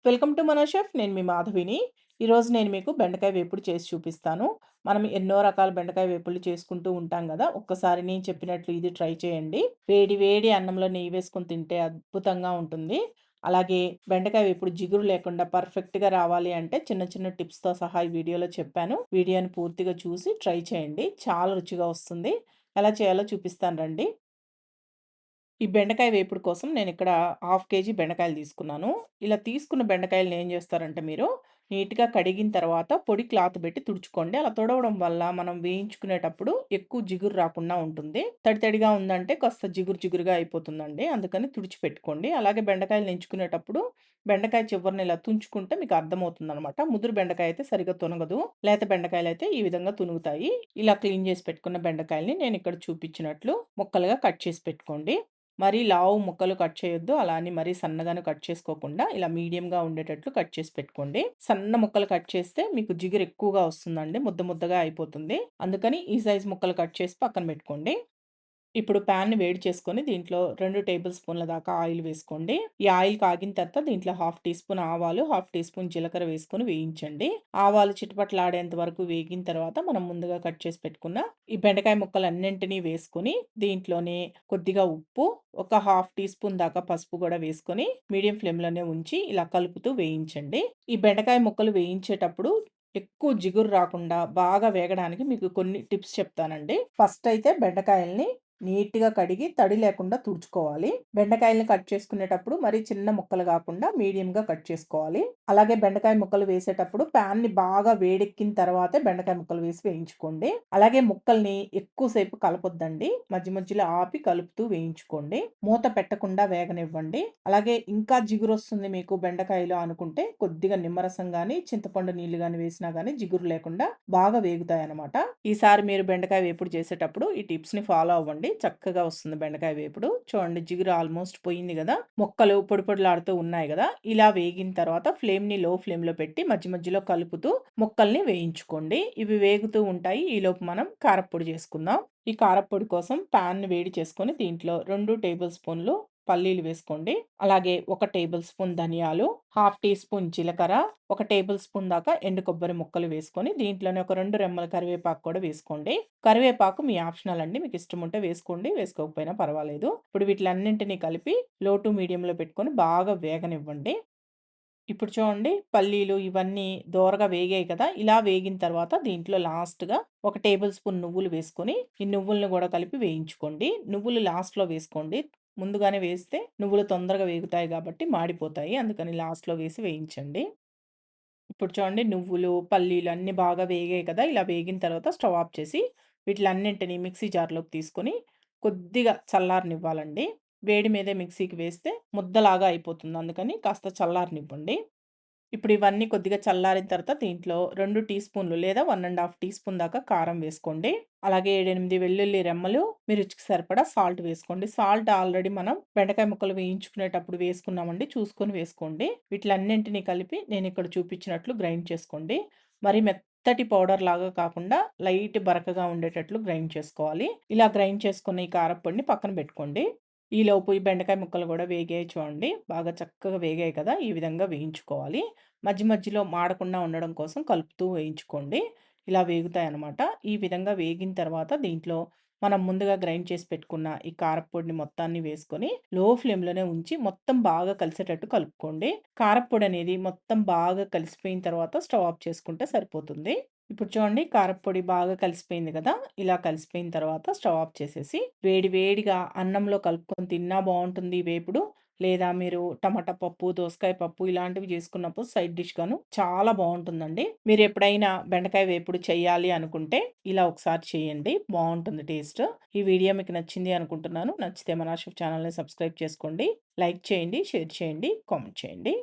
Welcome to మన chef. నేను మీ మాధవిని. ఈరోజు నేను మీకు బెండకాయ వేపుడు చేసి చూపిస్తాను. మనం ఎన్నో రకాల బెండకాయ వేపుళ్ళు చేసుకుంటూ ఉంటాం గదా! ఒక్కసారి నేను చెప్పినట్లు ఇది ట్రై చేయండి. వేడి వేడి అన్నంలో నెయ్యి వేసుకొని తింటే అద్భుతంగా ఉంటుంది. అలాగే బెండకాయ వేపుడు జిగురు లేకుండా పర్ఫెక్ట్‌గా రావాలి అంటే చిన్న చిన్న టిప్స్‌తో సహా ఈ వీడియోలో చెప్పాను. వీడియోని పూర్తిగా చూసి ట్రై చేయండి. చాలా రుచిగా వస్తుంది. ఎలా చేయాలో చూపిస్తాను రండి. ఈ బెండకాయ వేపుడు కోసం నేనిక్కడ హాఫ్ కేజీ బెండకాయలు తీసుకున్నాను. ఇలా తీసుకున్న బెండకాయలని ఏం చేస్తారంటే మీరు నీట్‌గా కడిగిన తర్వాత పొడి క్లాత్ పెట్టి తుడుచుకోండి. అలా తుడవడం వల్ల మనం వేయించుకునేటప్పుడు ఎక్కువ జిగురు రాకుండా ఉంటుంది. తడి తడిగా ఉందంటే కాస్త జిగురు జిగురుగా అయిపోతుందండి. అందుకని తుడిచిపెట్టుకోండి. అలాగే బెండకాయలను ఎంచుకునేటప్పుడు బెండకాయ చివరన ఇలా తుంచుకుంటే మీకు అర్థమవుతుందనమాట. ముదురు బెండకాయ అయితే సరిగ్గా తునగదు. లేత బెండకాయలయితే ఈ విధంగా తునుగుతాయి. ఇలా క్లీన్ చేసి పెట్టుకున్న బెండకాయలని నేనిక్కడ చూపించినట్లు ముక్కలుగా కట్ చేసి పెట్టుకోండి. మరీ లావు ముక్కలు కట్ చేయొద్దు. అలా అని మరీ సన్నగాను కట్ చేసుకోకుండా ఇలా మీడియంగా ఉండేటట్లు కట్ చేసి పెట్టుకోండి. సన్న ముక్కలు కట్ చేస్తే మీకు జిగురు ఎక్కువగా వస్తుందండి. ముద్ద ముద్దగా అయిపోతుంది. అందుకని ఈ సైజ్ ముక్కలు కట్ చేసి పక్కన పెట్టుకోండి. ఇప్పుడు ప్యాన్‌ని వేడి చేసుకొని దీంట్లో 2 టేబుల్ స్పూన్ల దాకా ఆయిల్ వేసుకోండి. ఈ ఆయిల్ కాగిన తర్వాత దీంట్లో హాఫ్ టీ స్పూన్ ఆవాలు, హాఫ్ టీ స్పూన్ జీలకర్ర వేసుకొని వేయించండి. ఆవాలు చిటపటలాడేంత వరకు వేగిన తర్వాత మనం ముందుగా కట్ చేసి పెట్టుకున్న ఈ బెండకాయ ముక్కలన్నింటినీ వేసుకొని దీంట్లోనే కొద్దిగా ఉప్పు, ఒక హాఫ్ టీ స్పూన్ దాకా పసుపు కూడా వేసుకొని మీడియం ఫ్లేమ్‌లోనే ఉంచి ఇలా కలుపుతూ వేయించండి. ఈ బెండకాయ ముక్కలు వేయించేటప్పుడు ఎక్కువ జిగురు రాకుండా బాగా వేగడానికి మీకు కొన్ని టిప్స్ చెప్తానండి. ఫస్ట్ అయితే బెండకాయల్ని నీట్‌గా కడిగి తడి లేకుండా తుడుచుకోవాలి. బెండకాయల్ని కట్ చేసుకునేటప్పుడు మరీ చిన్న ముక్కలు గాకుండా మీడియంగా కట్ చేసుకోవాలి. అలాగే బెండకాయ ముక్కలు వేసేటప్పుడు ప్యాన్‌ని బాగా వేడెక్కిన తర్వాతే బెండకాయ ముక్కలు వేసి వేయించుకోండి. అలాగే ముక్కల్ని ఎక్కువ సేపు కలపొద్దండి. మధ్య మధ్యలో ఆపి కలుపుతూ వేయించుకోండి. మూత పెట్టకుండా వేగనివ్వండి. అలాగే ఇంకా జిగురొస్తుంది మీకు బెండకాయలో అనుకుంటే కొద్దిగా నిమ్మరసం గాని, చింతపండు నీళ్లు గాని వేసినా గాని జిగురు లేకుండా బాగా వేగుతాయన్నమాట. ఈసారి మీరు బెండకాయ వేపుడు చేసేటప్పుడు ఈ టిప్స్‌ని ఫాలో అవ్వండి. చక్కగా వస్తుంది బెండకాయ వేపుడు. చూడండి జిగురు ఆల్మోస్ట్ పోయింది గదా! ముక్కలు పొడి పొడిలాడుతూ ఉన్నాయి గదా! ఇలా వేగిన తర్వాత ఫ్లేమ్‌ని లో ఫ్లేమ్‌లో పెట్టి మధ్య మధ్యలో కలుపుతూ ముక్కల్ని వేయించుకోండి. ఇవి వేగుతూ ఉంటాయి. ఈలోపు మనం కారప్పొడి చేసుకుందాం. ఈ కారప్పొడి కోసం పాన్‌ని వేడి చేసుకొని దీంట్లో 2 టేబుల్ స్పూన్లు పల్లీలు వేసుకోండి. అలాగే 1 టేబుల్ స్పూన్ ధనియాలు, హాఫ్ టీ స్పూన్ జీలకర్ర, 1 టేబుల్ స్పూన్ దాకా ఎండు కొబ్బరి ముక్కలు వేసుకొని దీంట్లోనే ఒక 2 రెమ్మల కరివేపాకు కూడా వేసుకోండి. కరివేపాకు మీ ఆప్షనల్ అండి. మీకు ఇష్టం ఉంటే వేసుకోండి. వేసుకోకపోయినా పర్వాలేదు. ఇప్పుడు వీటిలన్నింటిని కలిపి లో టు మీడియంలో పెట్టుకొని బాగా వేగనివ్వండి. ఇప్పుడు చూడండి పల్లీలు ఇవన్నీ దోరగా వేగాయి కదా! ఇలా వేగిన తర్వాత దీంట్లో లాస్ట్‌గా ఒక టేబుల్ స్పూన్ నువ్వులు వేసుకొని, ఈ నువ్వులను గూడా కలిపి వేయించుకోండి. నువ్వులు లాస్ట్‌లో వేసుకోండి. ముందుగానే వేస్తే నువ్వులు తొందరగా వేగుతాయి గాబట్టి మాడిపోతాయి. అందుకని లాస్ట్‌లో వేసి వేయించండి. ఇప్పుడు చూడండి నువ్వులు, పల్లీలు అన్నీ బాగా వేగాయి కదా! ఇలా వేగిన తర్వాత స్టవ్ ఆఫ్ చేసి వీటిలన్నింటిని మిక్సీ జార్‌లోకి తీసుకొని కొద్దిగా చల్లారనివ్వాలండి. వేడి మీదే మిక్సీకి వేస్తే ముద్దలాగా అయిపోతుంది. అందుకని కాస్త చల్లారనివ్వండి. ఇప్పుడు ఇవన్నీ కొద్దిగా చల్లారిన తర్వాత దీంట్లో 2 టీ స్పూన్లు లేదా 1 ½ టీ స్పూన్ దాకా కారం వేసుకోండి. అలాగే 7, 8 వెల్లుల్లి రెమ్మలు, మీ రుచికి సరిపడా సాల్ట్ వేసుకోండి. సాల్ట్ ఆల్రెడీ మనం బెండకాయ ముక్కలు వేయించుకునేటప్పుడు వేసుకున్నామండి. చూసుకొని వేసుకోండి. వీటిలన్నింటిని కలిపి నేనిక్కడ చూపించినట్లు గ్రైండ్ చేసుకోండి. మరి మెత్తటి పౌడర్ లాగా కాకుండా లైట్ బరకగా ఉండేటట్లు గ్రైండ్ చేసుకోవాలి. ఇలా గ్రైండ్ చేసుకున్న ఈ కారప్పొడిని పక్కన పెట్టుకోండి. ఈలోపు ఈ బెండకాయ ముక్కలు గూడా వేగాయి చూడండి. బాగా చక్కగా వేగాయి కదా! ఈ విధంగా వేయించుకోవాలి. మధ్య మధ్యలో మాడకుండా ఉండడం కోసం కలుపుతూ వేయించుకోండి. ఇలా వేగుతాయన్నమాట. ఈ విధంగా వేగిన తర్వాత దీంట్లో మనం ముందుగా గ్రైండ్ చేసి పెట్టుకున్న ఈ కారప్పొడిని మొత్తాన్ని వేసుకొని లో ఫ్లేమ్‌లోనే ఉంచి మొత్తం బాగా కలిసేటట్టు కలుపుకోండి. కారప్పొడనేది మొత్తం బాగా కలిసిపోయిన తర్వాత స్టవ్ ఆఫ్ చేసుకుంటే సరిపోతుంది. ఇప్పుడు చూడండి కారప్పొడి బాగా కలిసిపోయింది కదా! ఇలా కలిసిపోయిన తర్వాత స్టవ్ ఆఫ్ చేసేసి వేడి వేడిగా అన్నంలో కలుపుకొని తిన్నా బావుంటుంది ఈ వేపుడు. లేదా మీరు టమాటా పప్పు, దోసకాయ పప్పు ఇలాంటివి చేసుకున్నప్పుడు సైడ్ డిష్‌గాను చాలా బావుంటుందండి. మీరెప్పుడైనా బెండకాయ వేపుడు చేయాలి అనుకుంటే ఇలా ఒకసారి చేయండి. బావుంటుంది టేస్ట్. ఈ వీడియో మీకు నచ్చింది అనుకుంటున్నాను. నచ్చితే మన షెఫ్ ఛానెల్‌ని సబ్స్క్రైబ్ చేసుకోండి. లైక్ చేయండి, షేర్ చేయండి, కామెంట్ చేయండి.